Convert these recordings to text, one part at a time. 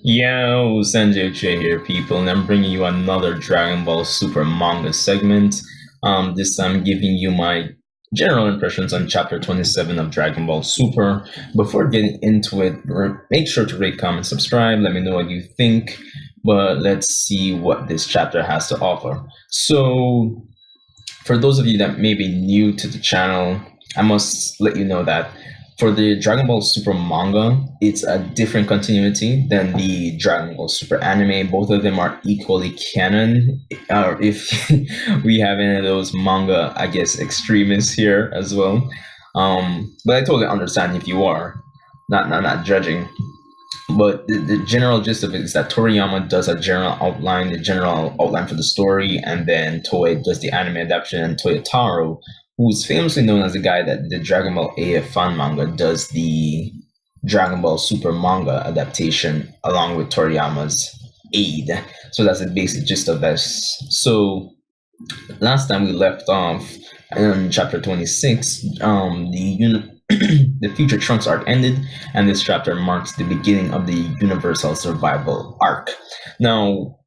Yo, Sanjay J here, people, and I'm bringing you another Dragon Ball Super manga segment. This time giving you my general impressions on Chapter 27 of Dragon Ball Super. Before getting into it, make sure to rate, comment, subscribe. Let me know what you think. But let's see what this chapter has to offer. So, for those of you that may be new to the channel, I must let you know that for the Dragon Ball Super manga, it's a different continuity than the Dragon Ball Super anime. Both of them are equally canon. Or if we have any of those manga, I guess, extremists here as well. But I totally understand if you are. Not judging. But the general gist of it is that Toriyama does a the general outline for the story, and then Toei does the anime adaptation, and Toyotaro, who's famously known as the guy that did Dragon Ball AF fan manga, does the Dragon Ball Super manga adaptation along with Toriyama's aid. So that's the basic gist of this. So last time we left off in chapter 26, the future Trunks arc ended, and this chapter marks the beginning of the Universal Survival arc. Now,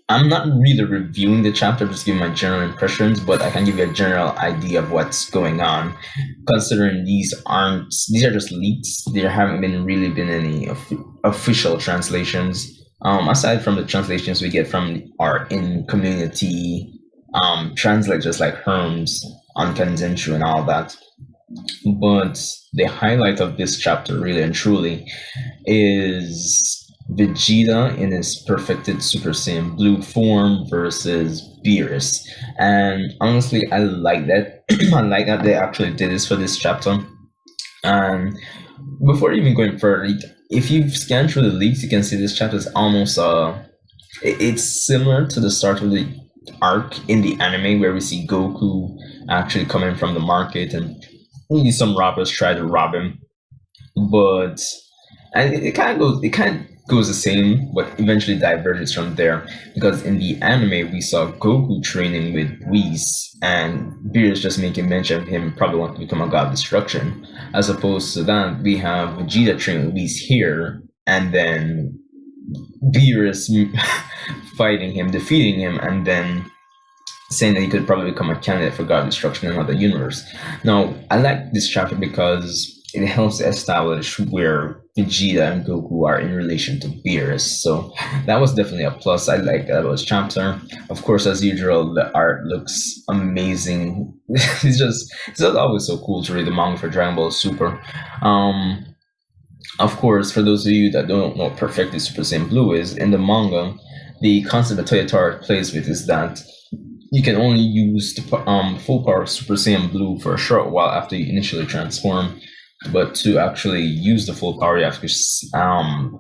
I'm not really reviewing the chapter, just giving my general impressions, but I can give you a general idea of what's going on. Considering these are just leaks, there haven't been any official translations. Aside from the translations we get from our in community translators like Herms on Kanzenshu and all that. But the highlight of this chapter, really and truly, is Vegeta in his perfected Super Saiyan Blue form versus Beerus. And honestly, I like that. I like that they actually did this for this chapter. And before even going further, if you scan through the leaks, you can see this chapter is almost it's similar to the start of the arc in the anime where we see Goku actually coming from the market and only some robbers try to rob him. But and it kind of goes the same, but eventually diverges from there. Because in the anime, we saw Goku training with Whis, and Beerus just making mention of him probably want to become a god of destruction. As opposed to that, we have Vegeta training with Whis here, and then Beerus fighting him, defeating him, and then saying that he could probably become a candidate for god destruction in another universe. Now, I like this chapter because it helps establish where Vegeta and Goku are in relation to Beerus. So that was definitely a plus. I like that about this chapter. Of course, as usual, the art looks amazing. It's just always so cool to read the manga for Dragon Ball Super. Of course, for those of you that don't know what perfected Super Saiyan Blue is, in the manga, the concept that Toyotaro plays with is that you can only use the full power of Super Saiyan Blue for a short while after you initially transform. But to actually use the full power, you have to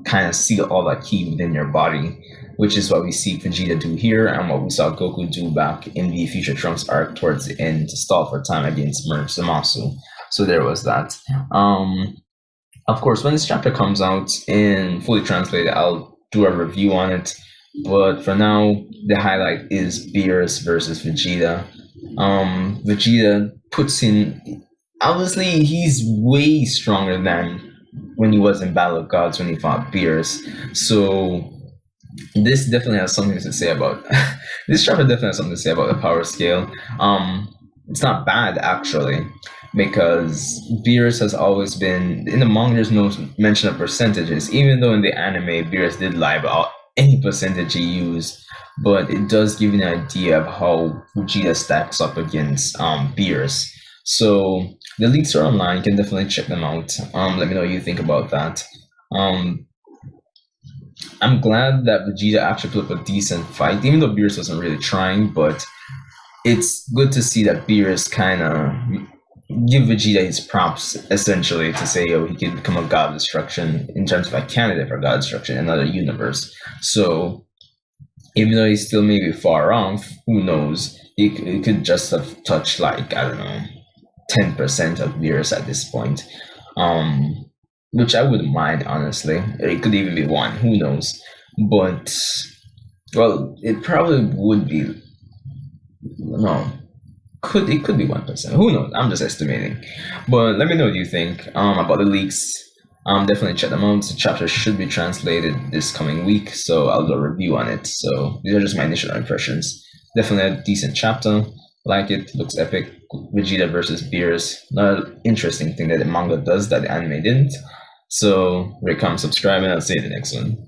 kind of seal all that ki within your body, which is what we see Vegeta do here and what we saw Goku do back in the Future Trunks arc towards the end to stall for time against Merge Zamasu. So there was that. Of course, when this chapter comes out in fully translated, I'll do a review on it. But for now, the highlight is Beerus versus Vegeta. Vegeta puts in... Obviously, he's way stronger than when he was in Battle of Gods when he fought Beerus. So this definitely has something to say about... this chapter definitely has something to say about the power scale. It's not bad, actually, because Beerus has always been... In the manga, there's no mention of percentages, even though in the anime, Beerus did lie about any percentage he used, but it does give you an idea of how Vegeta stacks up against Beerus. So the leaks are online, you can definitely check them out. Let me know what you think about that. I'm glad that Vegeta actually put up a decent fight, even though Beerus wasn't really trying, but it's good to see that Beerus kind of give Vegeta his props, essentially, to say, he could become a god of destruction in terms of a candidate for god destruction in another universe. So, even though he's still maybe far off, who knows? He could just have touched, 10% of Beerus at this point. Which I wouldn't mind, honestly. It could even be 1, who knows? But, well, it probably would be... No. It could be 1%. Who knows? I'm just estimating. But let me know what you think about the leaks. Definitely check them out. The chapter should be translated this coming week, so I'll do a review on it. So these are just my initial impressions. Definitely a decent chapter. Like it, looks epic. Vegeta versus Beerus. Another interesting thing that the manga does that the anime didn't. So rate, comment, subscribe, and I'll see you in the next one.